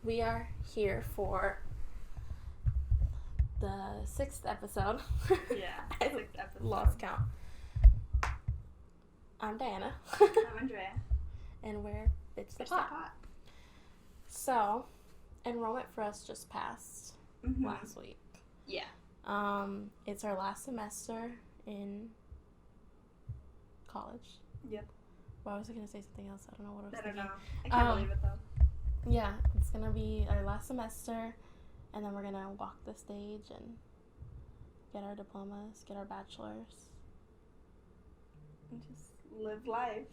We are here for the 6th episode. Yeah, 6th episode. Lost count. I'm Diana. I'm Andrea. And we're Bitch the Pot. So, enrollment for us just passed last week. Yeah. It's our last semester in college. Yep. Well, I was going to say something else. I don't know what I was thinking. I don't know. I can't believe it, though. Yeah, it's going to be our last semester, and then we're going to walk the stage and get our diplomas, get our bachelors. And just live life.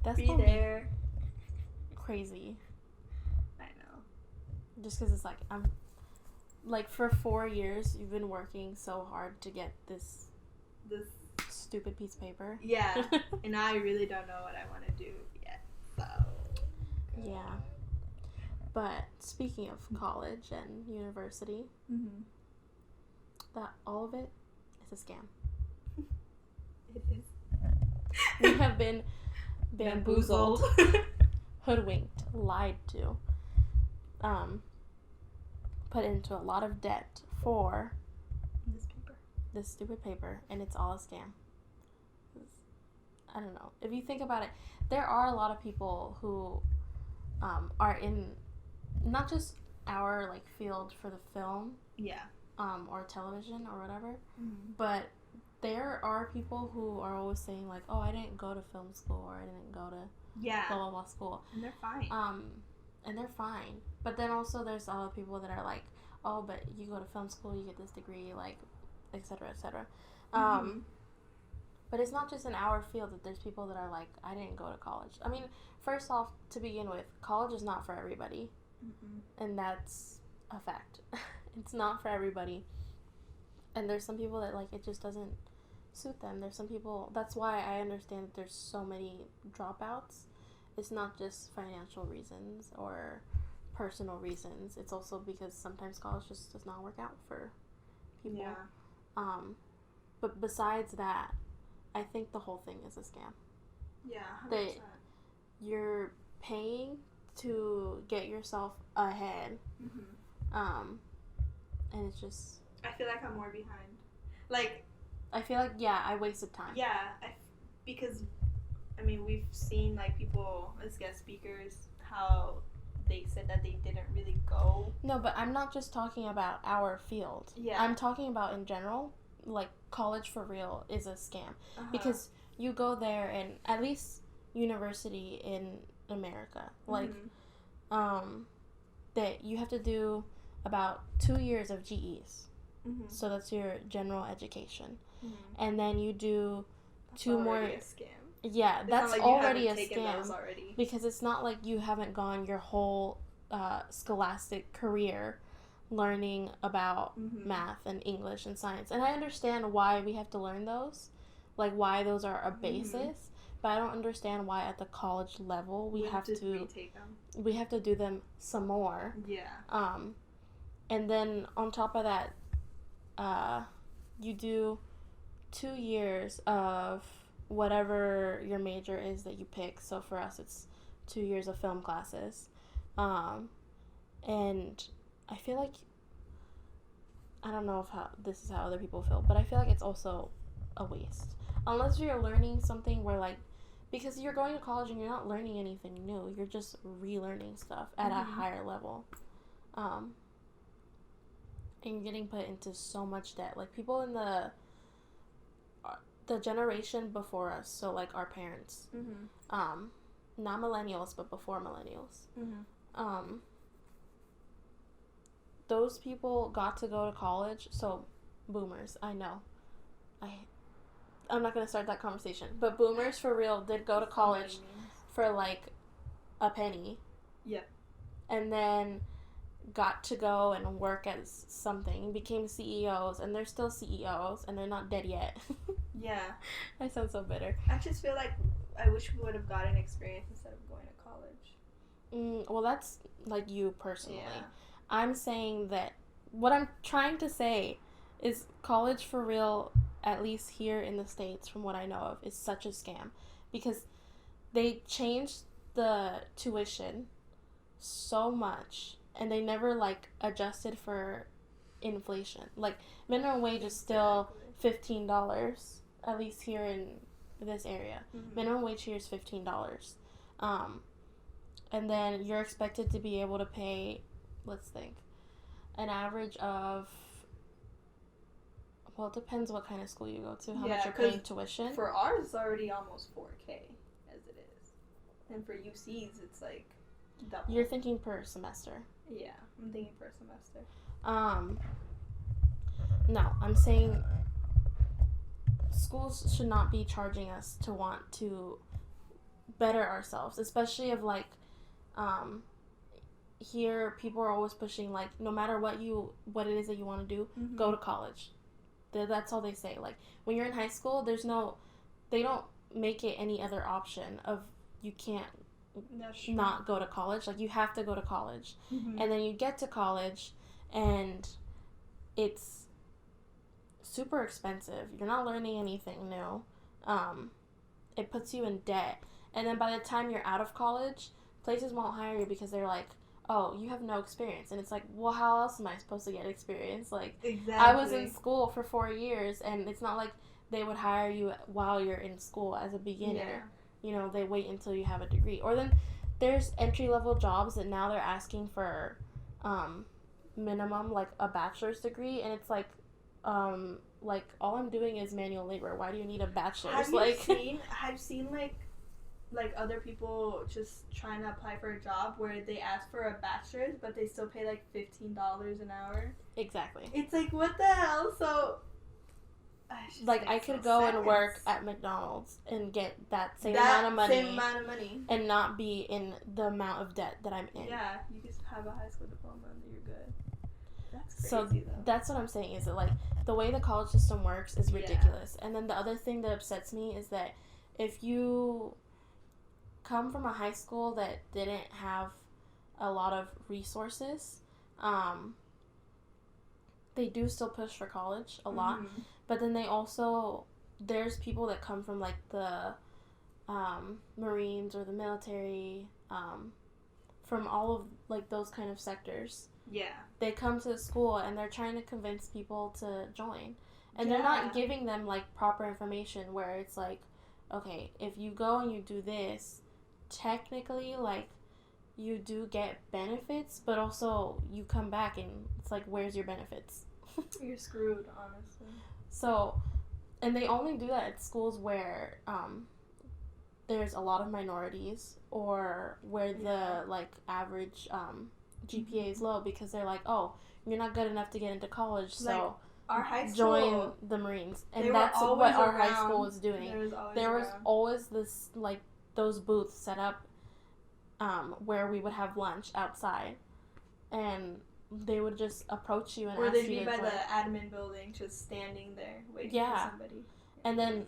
That's Be there. Crazy. I know. Just because it's like, I'm... Like, for 4 years, you've been working so hard to get this stupid piece of paper. Yeah. And I really don't know what I want to do yet, so... Yeah. But speaking of college and university, that all of it is a scam. It is. We have been bamboozled, hoodwinked, lied to, put into a lot of debt for this stupid paper, and it's all a scam. I don't know. If you think about it, there are a lot of people who are in not just our like field for the film, or television or whatever, but there are people who are always saying like, oh, I didn't go to film school, or I didn't go to blah blah blah school, and they're fine. And they're fine. But then also there's other people that are like, oh, but you go to film school, you get this degree, like, etc. etc. But it's not just in our field that there's people that are like, I didn't go to college. I mean, first off, to begin with, college is not for everybody. And that's a fact. It's not for everybody. And there's some people that, like, it just doesn't suit them. There's some people, that's why I understand that there's so many dropouts. It's not just financial reasons or personal reasons. It's also because sometimes college just does not work out for people. Yeah. But besides that, I think the whole thing is a scam. Yeah, 100%. That you're paying to get yourself ahead. And it's just... I feel like I'm more behind. Like... I feel like, yeah, I wasted time. Yeah, because, I mean, we've seen, like, people as guest speakers, how they said that they didn't really go. No, but I'm not just talking about our field. Yeah. I'm talking about in general, like, college for real is a scam. Because you go there, and at least university in America, like, that you have to do about 2 years of GEs. So that's your general education. And then you do that's 2 more... a scam. Yeah, it's that's like already a scam. Because it's not like you haven't gone your whole scholastic career learning about math and English and science. And I understand why we have to learn those, like why those are a basis, but I don't understand why at the college level we have to retake them. We have to do them some more. Yeah. And then on top of that, you do 2 years of whatever your major is that you pick. So for us, it's 2 years of film classes. And I feel like, I don't know if this is how other people feel, but I feel like it's also a waste. Unless you're learning something where, like, because you're going to college and you're not learning anything new. You're just relearning stuff at a higher level. And you're getting put into so much debt. Like, people in the generation before us, so, like, our parents, not millennials, but before millennials, those people got to go to college, so boomers, I know. I'm not going to start that conversation, but boomers for real did go to college for, like, a penny. Yep. And then got to go and work as something, became CEOs, and they're still CEOs, and they're not dead yet. Yeah. I sound so bitter. I just feel like I wish we would have gotten experience instead of going to college. Well, that's, like, you personally. Yeah. I'm saying that what I'm trying to say is college for real, at least here in the States, from what I know of, is such a scam. Because they changed the tuition so much, and they never like adjusted for inflation. Like minimum wage is still $15, at least here in this area. Minimum wage here is $15. And then you're expected to be able to pay, let's think, an average of, well, it depends what kind of school you go to, how much you're paying tuition. For ours, it's already almost $4,000 as it is. And for UCs, it's like double. You're thinking per semester. Yeah, I'm thinking per semester. No, I'm saying schools should not be charging us to want to better ourselves, especially of like, here people are always pushing like, no matter what it is that you want to do, go to college. That's all they say. Like when you're in high school, they don't make it any other option of you can't not go to college. Like you have to go to college. And then you get to college and it's super expensive. You're not learning anything new. It puts you in debt. And then by the time you're out of college, places won't hire you because they're like, oh, you have no experience. And it's like, well, how else am I supposed to get experience? Like, exactly. I was in school for 4 years, and it's not like they would hire you while you're in school as a beginner. Yeah. You know, they wait until you have a degree. Or then there's entry-level jobs that now they're asking for minimum, like, a bachelor's degree, and it's like all I'm doing is manual labor. Why do you need a bachelor's? Have you seen like other people just trying to apply for a job where they ask for a bachelor's but they still pay like $15 an hour? Exactly. It's like, what the hell? So like I could go and work at McDonald's and get that same amount of money and not be in the amount of debt that I'm in. Yeah, you just have a high school diploma and you're good. That's crazy, so though. That's what I'm saying, is that like the way the college system works is ridiculous. And then the other thing that upsets me is that if you come from a high school that didn't have a lot of resources, they do still push for college a lot, but then there's people that come from like the Marines or the military, from all of like those kind of sectors. Yeah, they come to the school and they're trying to convince people to join, and they're not giving them like proper information where it's like, okay, if you go and you do this, technically, like, you do get benefits, but also you come back and it's like, where's your benefits? You're screwed, honestly. So, and they only do that at schools where there's a lot of minorities or where the, like, average GPA is low, because they're like, oh, you're not good enough to get into college, so like, our high school, join the Marines. And that's what our high school was doing. There was always this, like, those booths set up where we would have lunch outside, and they would just approach you and ask you to join. Or they'd be by the admin building, just standing there waiting for somebody. And then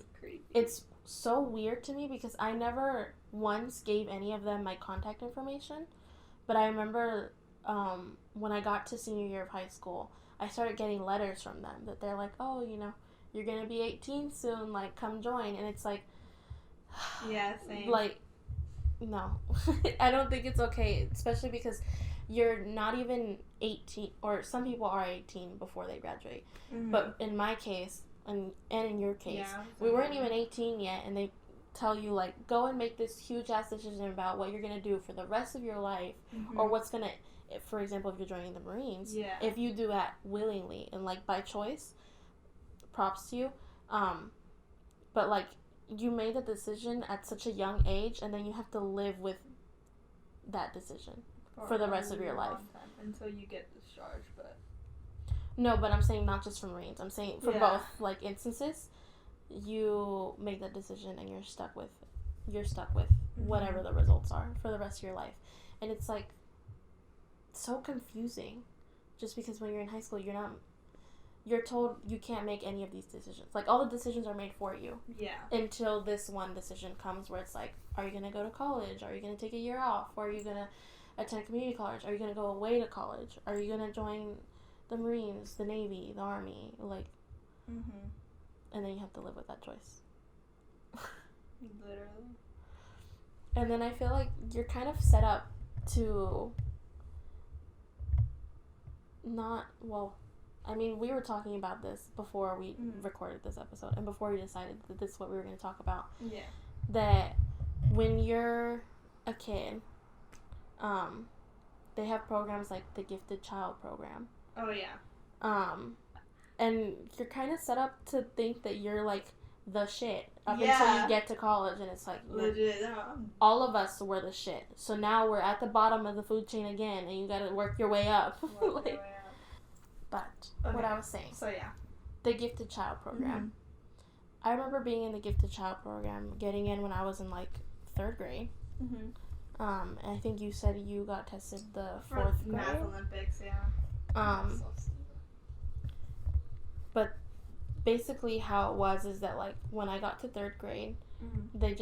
it's so weird to me because I never once gave any of them my contact information, but I remember when I got to senior year of high school, I started getting letters from them that they're like, oh, you know, you're gonna be 18 soon, like, come join. And it's like, yeah, same. Like, no. I don't think it's okay, especially because you're not even 18, or some people are 18 before they graduate. But in my case, and in your case, we weren't even 18 yet, and they tell you, like, go and make this huge-ass decision about what you're going to do for the rest of your life, or what's going to, for example, if you're joining the Marines, if you do that willingly and, like, by choice, props to you. But, like, you made the decision at such a young age, and then you have to live with that decision for the rest of your life. Until you get discharged, but... No, but I'm saying not just for Marines. I'm saying for both, like, instances, you make that decision and you're stuck with whatever the results are for the rest of your life. And it's, like, so confusing. Just because when you're in high school, you're told you can't make any of these decisions. Like, all the decisions are made for you. Yeah. Until this one decision comes where it's like, are you going to go to college? Are you going to take a year off? Or are you going to attend community college? Are you going to go away to college? Are you going to join the Marines, the Navy, the Army? Like, and then you have to live with that choice. Literally. And then I feel like you're kind of set up to not, well, I mean, we were talking about this before we recorded this episode and before we decided that this is what we were going to talk about. Yeah. That when you're a kid, they have programs like the Gifted Child program. Oh, yeah. And you're kind of set up to think that you're, like, the shit up Yeah. until you get to college, and it's like, Legit. all of us were the shit. So now we're at the bottom of the food chain again, and you gotta work your way up. But, what I was saying. So, yeah. The Gifted Child program. I remember being in the Gifted Child program, getting in when I was in, like, 3rd grade. Mm-hmm. And I think you said you got tested the 4th grade. Math Olympics, yeah. But basically how it was is that, like, when I got to 3rd grade, they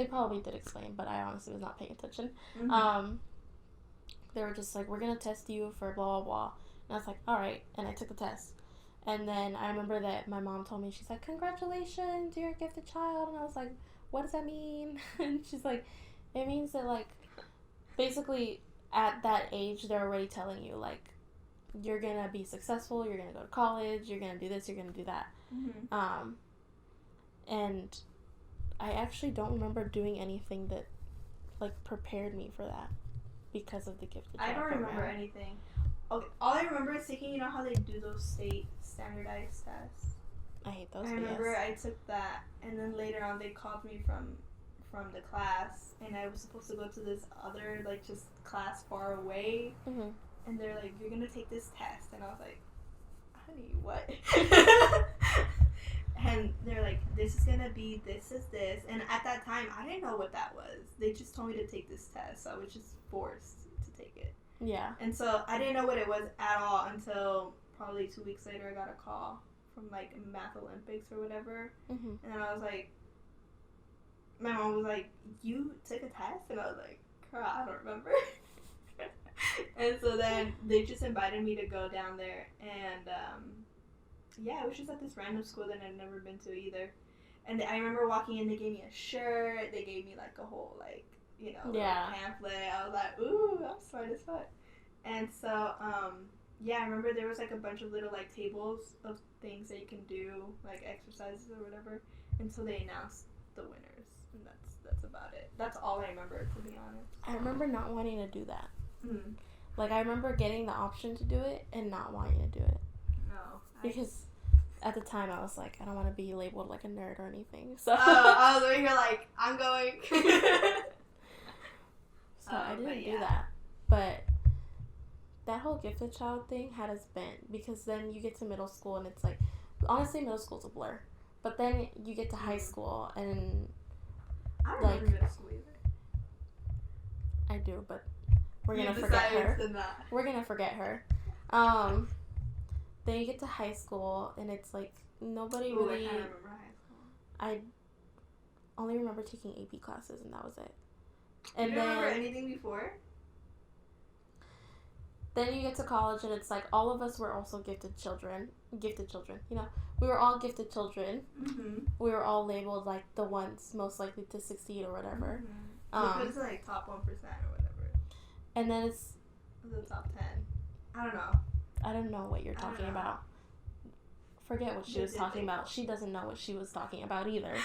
probably did explain, but I honestly was not paying attention. They were just like, we're gonna test you for blah, blah, blah. And I was like, alright, and I took the test. And then I remember that my mom told me, she's like, congratulations, you're a gifted child. And I was like, what does that mean? And she's like, it means that, like, basically at that age, they're already telling you, like, you're gonna be successful, you're gonna go to college, you're gonna do this, you're gonna do that. And I actually don't remember doing anything that, like, prepared me for that because of the Gifted Child program. I don't remember anything. Okay, all I remember is taking, you know how they do those state standardized tests? I hate those. I remember I took that, and then later on they called me from the class, and I was supposed to go to this other, like, just class far away, and they're like, you're gonna take this test, and I was like, honey, what? And they're like, this is gonna be this, and at that time, I didn't know what that was. They just told me to take this test, so I was just forced to take it. Yeah. And so I didn't know what it was at all until probably 2 weeks later I got a call from, like, Math Olympics or whatever. And then I was like, my mom was like, you took a test? And I was like, girl, I don't remember. And so then they just invited me to go down there, and yeah, it was just at this random school that I'd never been to either. And I remember walking in, they gave me a shirt, they gave me, like, a whole, like, you know, pamphlet. I was like, ooh, I'm smart as fuck. And so, yeah, I remember there was, like, a bunch of little, like, tables of things that you can do, like, exercises or whatever. And so they announced the winners, and that's about it. That's all I remember, to be honest. I remember not wanting to do that. Like, I remember getting the option to do it and not wanting to do it. No. Because at the time I was like, I don't want to be labeled like a nerd or anything. So I was over here like, I'm going. So I didn't do that. But that whole Gifted Child thing had us bent, because then you get to middle school and it's like, honestly, middle school's a blur. But then you get to high school and I don't remember middle school either. I do, but we're gonna forget her. We're gonna forget her. Then you get to high school and it's like nobody really. I remember high school. I only remember taking AP classes and that was it. And you don't remember anything before? Then you get to college and it's like all of us were also gifted children. You know, we were all gifted children. We were all labeled like the ones most likely to succeed or whatever. It's like top 1% or whatever. And then it's the top 10. I don't know. I don't know what you're talking about. Forget what she was talking about. She doesn't know what she was talking about either.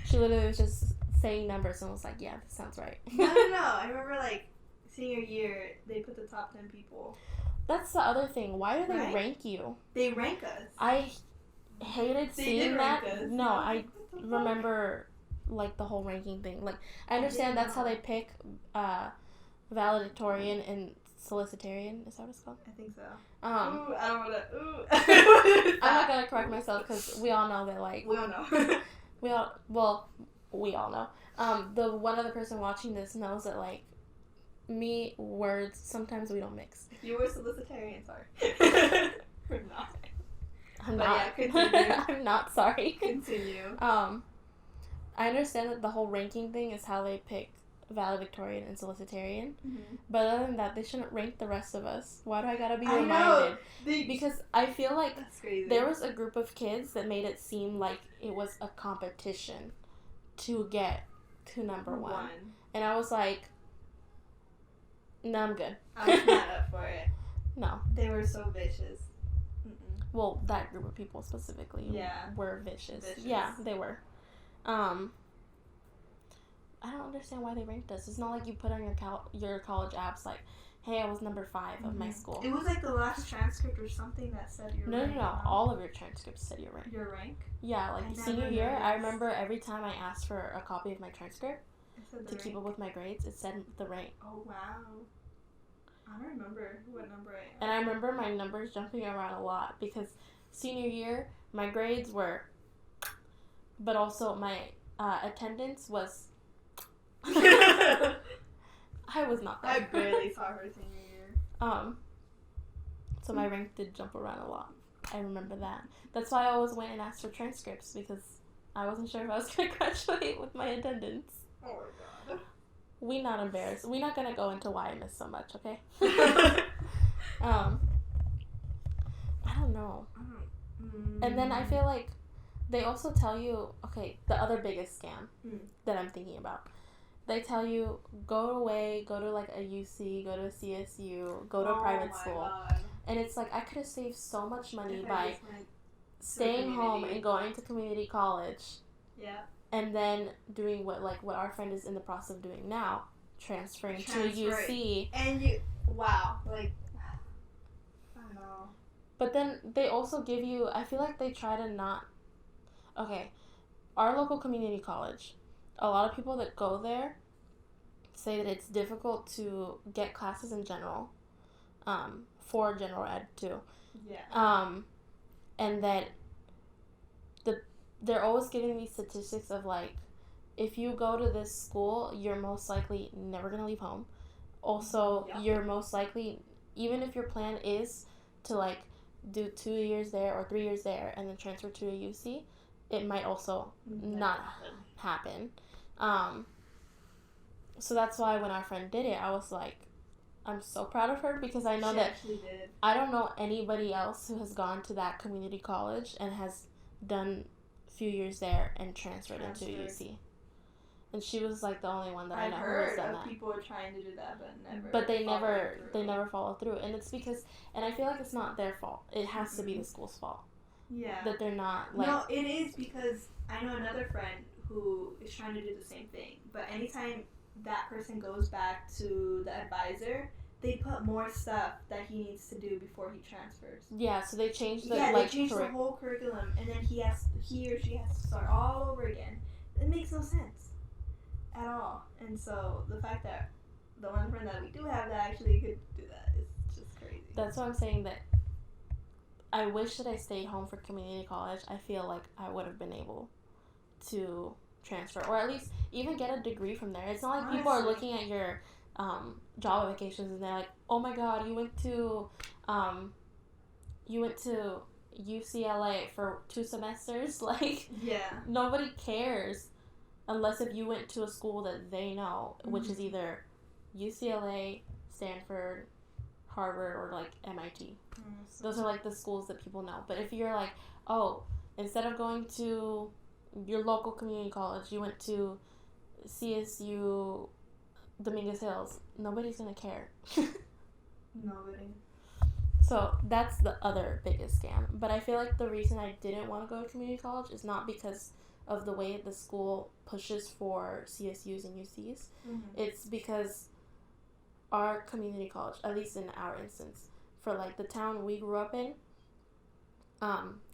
She literally was just saying numbers and was like, yeah, this sounds right. No. I remember, like, senior year, they put the top 10 people. That's the other thing. Why do they rank you? They rank us. I hated seeing that. No, I remember, like, the whole ranking thing. Like, I understand that's how they pick valedictorian and solicitarian. Is that what it's called? I think so. I don't want to. I'm not gonna correct myself because we all know that, like, we all know. we all know. The one other person watching this knows that, like, words sometimes we don't mix. You were solicitarian, sorry. We're not. I'm not. Yeah, continue. I'm not sorry. Continue. I understand that the whole ranking thing is how they pick valedictorian and solicitarian, but other than that, they shouldn't rank the rest of us. Why do I gotta be reminded? Because I feel like there was a group of kids that made it seem like it was a competition to get to number one. And I was like, no, I'm good. I was not up for it. No. They were so vicious. Mm-mm. Well, that group of people specifically were vicious. Yeah, they were. I don't understand why they ranked us. It's not like you put on your college apps like, hey, I was number 5 of my school. It was like the last transcript or something that said your rank. No. All of your transcripts said your rank. Your rank? Yeah, like senior year, I remember every time I asked for a copy of my transcript to keep up with my grades, it said the rank. Oh, wow. I don't remember what number I am. And I remember my numbers jumping around a lot because senior year, my grades were, but also my attendance was. I was not there. I barely saw her senior year. So my rank did jump around a lot. I remember that. That's why I always went and asked for transcripts because I wasn't sure if I was going to graduate with my attendance. Oh my god. We not embarrassed. We're not going to go into why I missed so much, okay? I don't know. And then I feel like they also tell you, okay, the other biggest scam that I'm thinking about. They tell you, go away, go to like a UC, go to a CSU, go to a private school. God. And it's like, I could have saved so much money by staying home and going to community college. Yeah. And then doing what our friend is in the process of doing now, transferring to UC. And wow, like, I don't know. But then they also give you, I feel like they try to not, okay, our local community college, a lot of people that go there say that it's difficult to get classes in general, for general ed too. Yeah. And that they're always giving these statistics of like, if you go to this school, you're most likely never gonna leave home. Also, you're most likely, even if your plan is to like do 2 years there or 3 years there and then transfer to a UC, it might also not happen. So that's why when our friend did it, I was like, I'm so proud of her because I know that I don't know anybody else who has gone to that community college and has done a few years there and transferred into UC. And she was like the only one that I know who has done that. I've heard of people trying to do that, but they never follow through. And it's because, and I feel like it's not their fault. It has to be the school's fault. Yeah. That they're not like. No, it is because I know another friend who is trying to do the same thing. But anytime that person goes back to the advisor, they put more stuff that he needs to do before he transfers. Yeah, so they changed the they changed the whole curriculum, and then he or she has to start all over again. It makes no sense at all. And so the fact that the one friend that we do have that actually could do that is just crazy. That's why I'm saying that I wish that I stayed home for community college. I feel like I would have been able to transfer, or at least even get a degree from there. It's not like people are looking at your job applications and they're like, oh my god, you went to UCLA for 2 semesters. Like, nobody cares unless if you went to a school that they know, which is either UCLA, Stanford, Harvard, or like MIT. Those are like the schools that people know. But if you're like, oh, instead of going to your local community college, you went to CSU Dominguez Hills, nobody's gonna care. Nobody. So that's the other biggest scam. But I feel like the reason I didn't want to go to community college is not because of the way the school pushes for CSUs and UCs. It's because our community college, at least in our instance, for like the town we grew up in,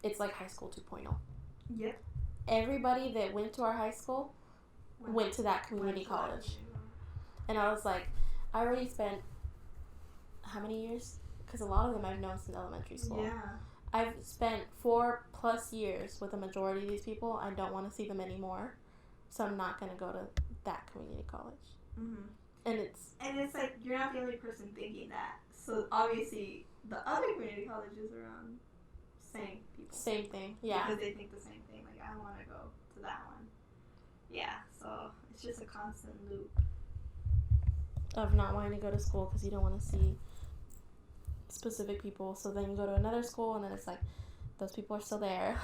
it's like high school 2.0. Yep. Everybody that went to our high school went to that community college. And I was like, I already spent how many years? Because a lot of them I've known since elementary school. Yeah. I've spent 4+ years with a majority of these people. I don't want to see them anymore. So I'm not going to go to that community college. And it's like, you're not the only person thinking that. So obviously, the other community colleges around, same people. Same thing, yeah. Because they think the same thing. Like, I want to go to that one. Yeah, so it's just a constant loop. Of not wanting to go to school because you don't want to see specific people. So then you go to another school and then it's like, those people are still there.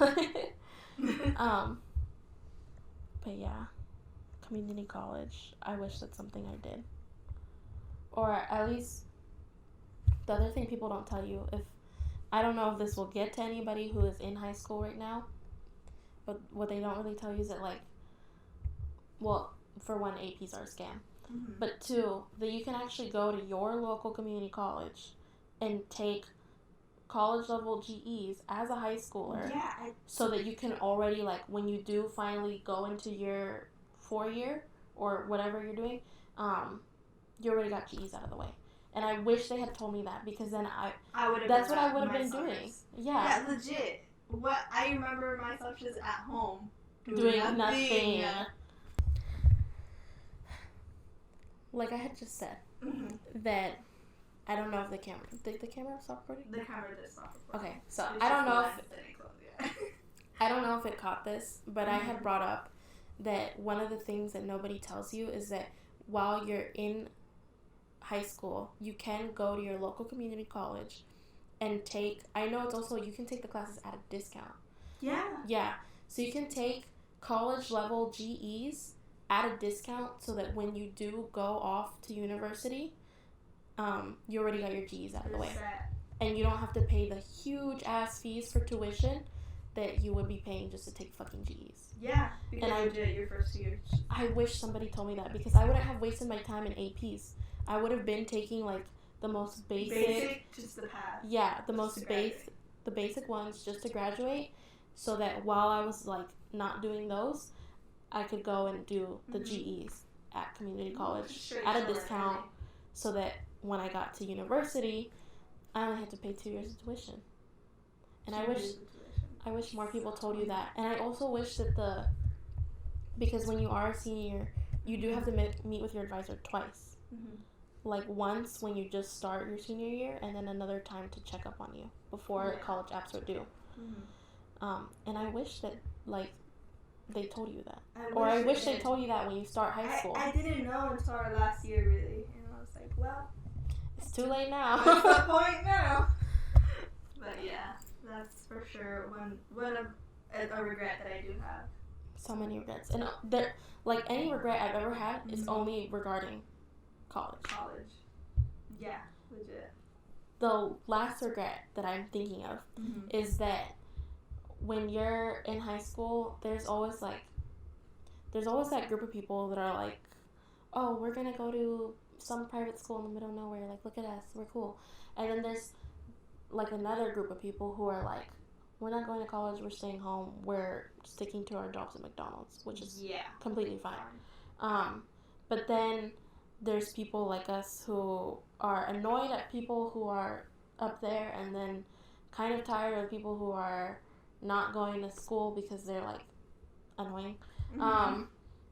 But yeah, community college, I wish that's something I did. Or at least, the other thing people don't tell you, I don't know if this will get to anybody who is in high school right now, but what they don't really tell you is that, like, well, for one, APs are a scam. Mm-hmm. But two, that you can actually go to your local community college and take college level GEs as a high schooler. Yeah. So that you can already, like, when you do finally go into your 4-year or whatever you're doing, you already got GEs out of the way. And I wish they had told me that, because then I would have. That's what I would have been doing. Yeah. Yeah, legit. What I remember myself just at home doing nothing. Yeah. Like I had just said, that I don't know if the camera stop recording. The camera did stop recording. Okay, so I don't know if I don't know if it caught this, but I had brought up that one of the things that nobody tells you is that while you're in high school, you can go to your local community college and take, I know it's also, you can take the classes at a discount. Yeah. Yeah. So you can take college level GEs at a discount, so that when you do go off to university, you already got your GEs out of the way. And you don't have to pay the huge ass fees for tuition that you would be paying just to take fucking GEs. Yeah, because you did your first year. I wish somebody told me that, because I wouldn't have wasted my time in APs. I would have been taking, like, the most basic just the path. Yeah, the basic ones just to graduate, so that while I was, like, not doing those, I could go and do the GEs at community college at a discount, so that when I got to university, I only had to pay 2 years of tuition. And I wish more people told you that. And I also wish that because when you are a senior, you do have to meet with your advisor twice. Mm-hmm. Like once when you just start your senior year, and then another time to check up on you before college apps are due. Mm-hmm. And I wish that, like, they told you that. I wish they told you that when you start high school. I didn't know until our last year, really. And I was like, well, it's too late now. What's the point now? But yeah, that's for sure one of a regret that I do have. So many regrets. And like any regret I've ever had is only regarding college. Yeah, legit. The last regret that I'm thinking of is that when you're in high school, there's always that group of people that are like, oh, we're gonna go to some private school in the middle of nowhere, like, look at us, we're cool. And then there's like another group of people who are like, we're not going to college, we're staying home, we're sticking to our jobs at McDonald's, which is completely fine. But then there's people like us who are annoyed at people who are up there, and then kind of tired of people who are not going to school because they're, like, annoying.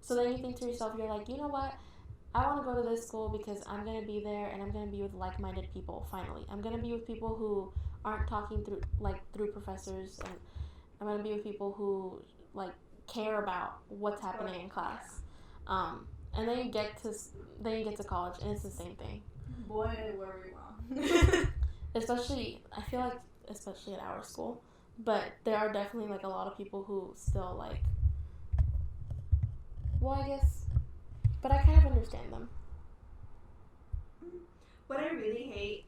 So then you think to yourself, you're like, you know what? I want to go to this school because I'm going to be there and I'm going to be with like-minded people, finally. I'm going to be with people who aren't talking through professors, and I'm going to be with people who, like, care about what's happening in class. And then you get to college, and it's the same thing. Boy, were we wrong. Especially at our school. But there are definitely, like, a lot of people who still, like, well, I guess, but I kind of understand them. What I really hate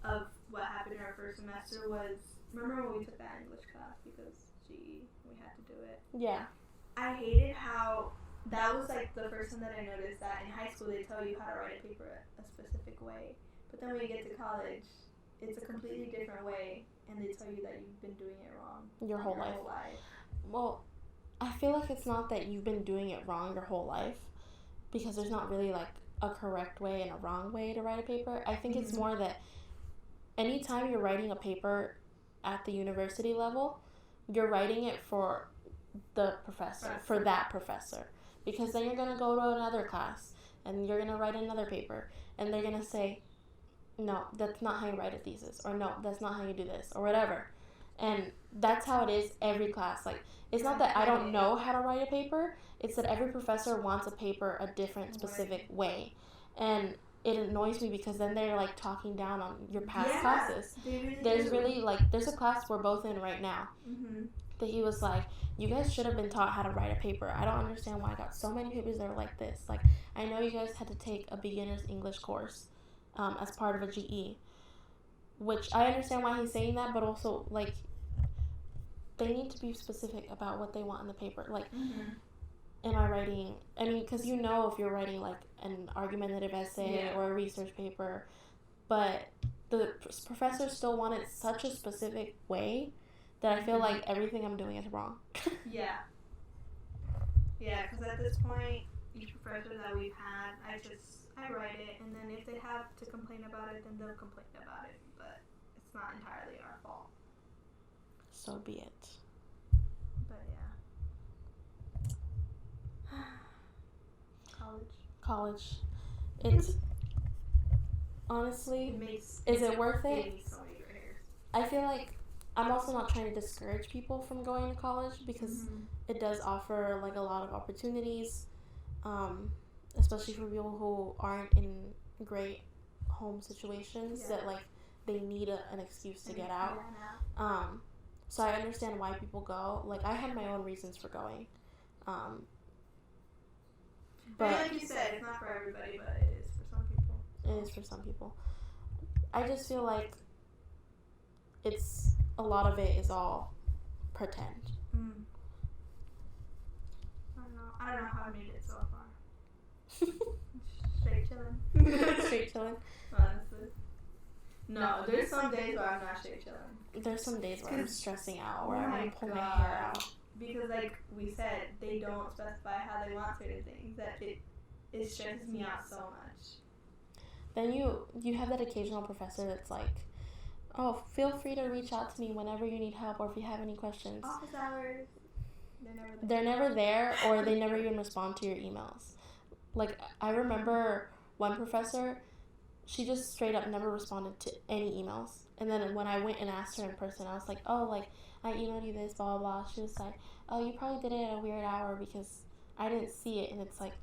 of what happened in our first semester was, remember when we took that English class because, we had to do it? Yeah. I hated how that was, like, the first time that I noticed that in high school they tell you how to write a paper a specific way. But then when you get to college, it's a completely different way, and they tell you that you've been doing it wrong your whole life. Well, I feel like it's not that you've been doing it wrong your whole life, because there's not really, like, a correct way and a wrong way to write a paper. I think it's more that anytime you're writing a paper at the university level, you're writing it for the professor, for that professor. Because then you're going to go to another class, and you're going to write another paper, and they're going to say, no, that's not how you write a thesis, or no, that's not how you do this, or whatever. And that's how it is every class. Like, it's not that I don't know how to write a paper, it's that every professor wants a paper a different, specific way. And it annoys me because then they're, like, talking down on your past classes. There's a class we're both in right now. that he was like, you guys should have been taught how to write a paper. I don't understand why I got so many papers that are like this. Like, I know you guys had to take a beginner's English course as part of a GE, which I understand why he's saying that, but also, like, they need to be specific about what they want in the paper. Like, am I writing, I mean, because you know if you're writing, like, an argumentative essay or a research paper, but the professor still wanted such a specific way that I feel like everything I'm doing is wrong. Yeah, because at this point, each professor that we've had, I write it, and then if they have to complain about it, then they'll complain about it, but it's not entirely our fault. So be it. But yeah. College. It's honestly, is it worth it? I feel like I'm also not trying to discourage people from going to college because it does offer like a lot of opportunities, especially for people who aren't in great home situations that like they need an excuse to get out. So I understand why people go. Like, I had my own reasons for going. But like you said, it's not for everybody, but it is for some people. It is for some people. I just feel like it's a lot of it is all pretend. I don't know how I made it so far. Straight chilling. Straight chilling. Honestly. No, there's some days where I'm not straight chilling. There's some days where I'm stressing out, where I want to pull my hair out. Because, like we said, they don't specify how they want certain things. That it stresses me out so much. Then you have that occasional professor that's like, oh, feel free to reach out to me whenever you need help or if you have any questions. Office hours. They're never there, or they never even respond to your emails. Like, I remember one professor, she just straight up never responded to any emails. And then when I went and asked her in person, I was like, oh, like, I emailed you this, blah, blah, blah. She was like, oh, you probably did it at a weird hour because I didn't see it. And it's like,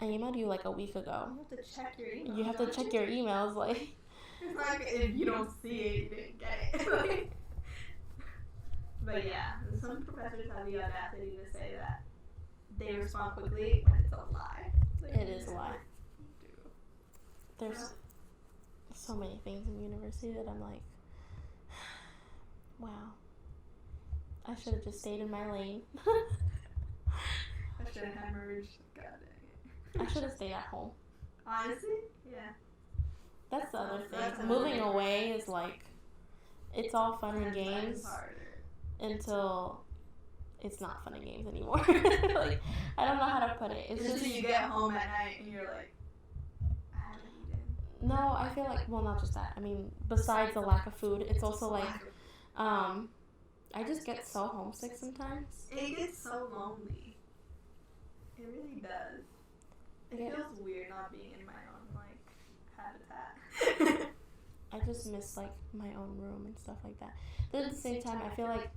I emailed you like a week ago. You have to check your emails. You have to check your emails, like. It's like, if you don't see it, you didn't get it. But yeah, some professors have the audacity to say that they respond quickly when it's a lie. Like, it is a lie. There's so many things in university that I'm like, wow. I should have just stayed in my lane. I should have hemorrhaged. God dang it. I should have stayed at home. Honestly? Yeah. That's the other thing. Moving away is like, it's all fun and games until it's not fun and games anymore. Like, I don't know how to put it. It's just until you get home at night and you're like, I haven't eaten. No, I feel like, well, not just that. I mean, besides the lack of food, it's also like, I just get so homesick sometimes. It gets so lonely. It really does. It feels weird not being in my own, like, habitat. I just miss, like, my own room and stuff like that. But at the same time, I feel like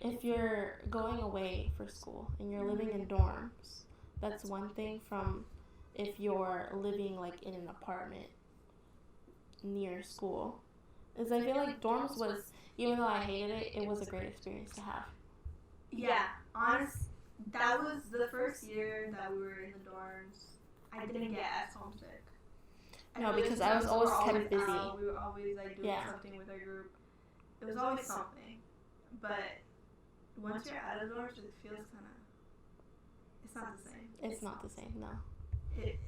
if you're going away for school and you're living in dorms, that's one thing from if you're living, like, in an apartment near school. Is I feel like dorms was, even though I hated it, it was a great experience to have. Yeah, that was the first year that we were in the dorms. I didn't get as homesick. No, because I was always kept busy. We were always like doing something with our group. It was always something. But once you're out of dorms, it feels kind of. It's not the same. It's not the same, no.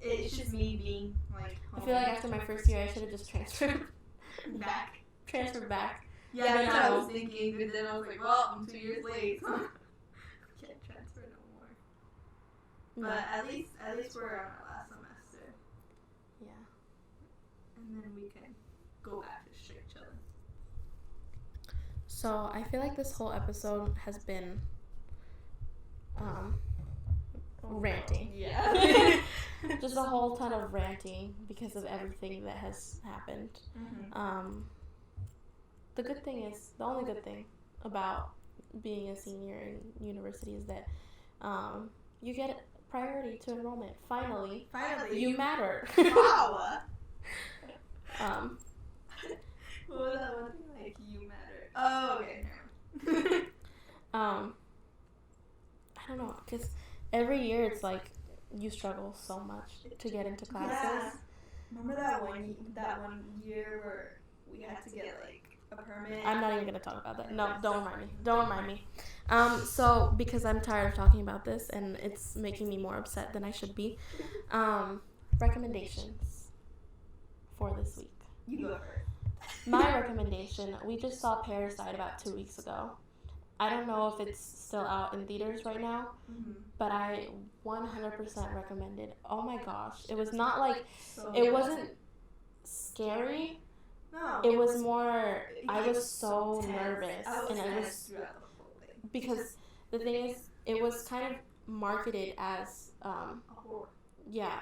It's just me being like. Home. I feel like after my first year, I should have just transferred back. Yeah, that's what I was thinking. But then I was like, well, I'm 2 years late. Can't transfer no more. No. But at least we're on our last semester. Yeah. And then we can go back to straight chilling. So I feel like this whole episode has been ranting. Yeah. Just a whole ton of ranting because of everything that has happened. Mm-hmm. The only good thing about being a senior in university is that you get priority to enrollment. Finally, you matter. Wow. What was that one thing like? You matter. Oh, okay. I don't know, because every year it's like you struggle so much to get into classes. Yeah. Remember that one year where we had to get like a permit? I'm not even gonna talk about that. No, don't remind me. So because I'm tired of talking about this and it's making me more upset than I should be. Recommendations for this week. You go first. My recommendation, we just saw Parasite about 2 weeks ago. I don't know if it's still out in theaters right now, but I 100% recommend it. Oh my gosh. It was not like, it wasn't scary. No. It was more, I was so nervous. And I was, because the thing is, it was kind of marketed as, yeah,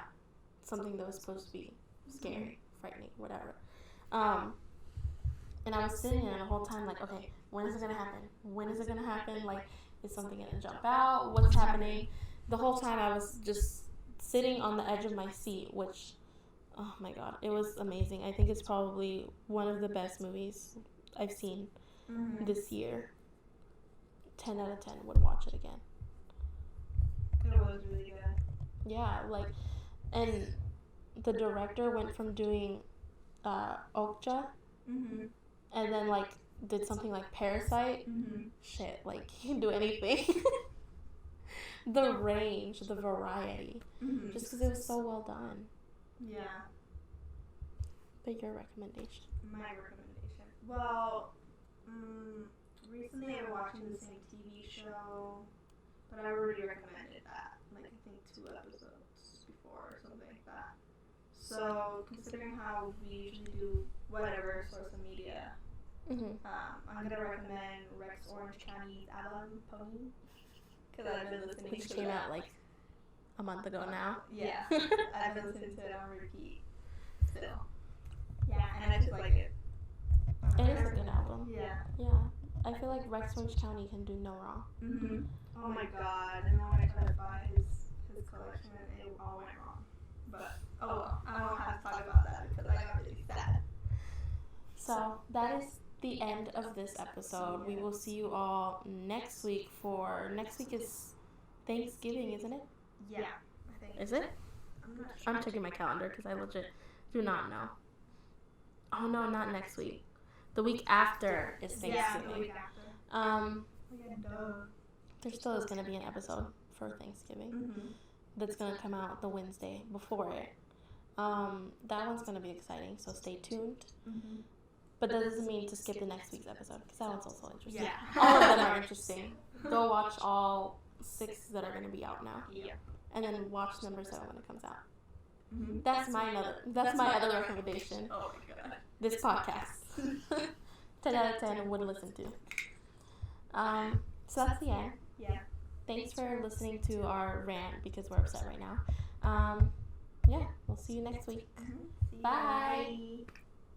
something that was supposed to be scary, frightening, whatever. And I was sitting there the whole time like, okay, when is it going to happen? When is it going to happen? Like, is something going to jump out? What's happening? The whole time I was just sitting on the edge of my seat, which, oh my God, it was amazing. I think it's probably one of the best movies I've seen this year. 10 out of 10 would watch it again. It was really good. Yeah, like, and the director went from doing Okja, and then like did something like Parasite. Shit, like he can do anything. The range, the variety, just because it was so well done. Yeah. But your recommendation? My recommendation. Well, recently I've been watching the same TV show, but I already recommended that, like I think 2 episodes before or something like that. So considering how we usually do whatever social media, I'm gonna recommend Rex Orange County's Alan Pony, because I've been listening Which to came that out like a month ago now. Yeah, I've been listening to it on repeat still. Yeah, and I just like it. It is a good album. Yeah. Yeah. I feel like Rex Orange County can do no wrong. Oh my God! And then when I tried to buy his collection, it all went wrong. But oh well, I don't have to talk about that because I got really sad. So that is the end of this episode. We will see you all next week next week is Thanksgiving, isn't it? Yeah, I think. Is it? I'm not sure. I'm checking my calendar because I legit do not know. Oh no, not next week. The week after is Thanksgiving. Yeah, the week after. There still is going to be an episode for Thanksgiving that's going to come out the Wednesday before it. That one's going to be exciting, so stay tuned. But that doesn't mean to skip the next week's episode, because that one's also interesting. Yeah. All of them are interesting. Go watch all 6 that are going to be out now. Yeah. And then watch number 7 when it comes out. That's my other recommendation. Oh my God. This podcast. 10 out of 10 would listen to. So that's the end. Yeah. Thanks for listening to our rant because we're upset right now. Yeah, we'll see you next week. See you. Bye. Bye.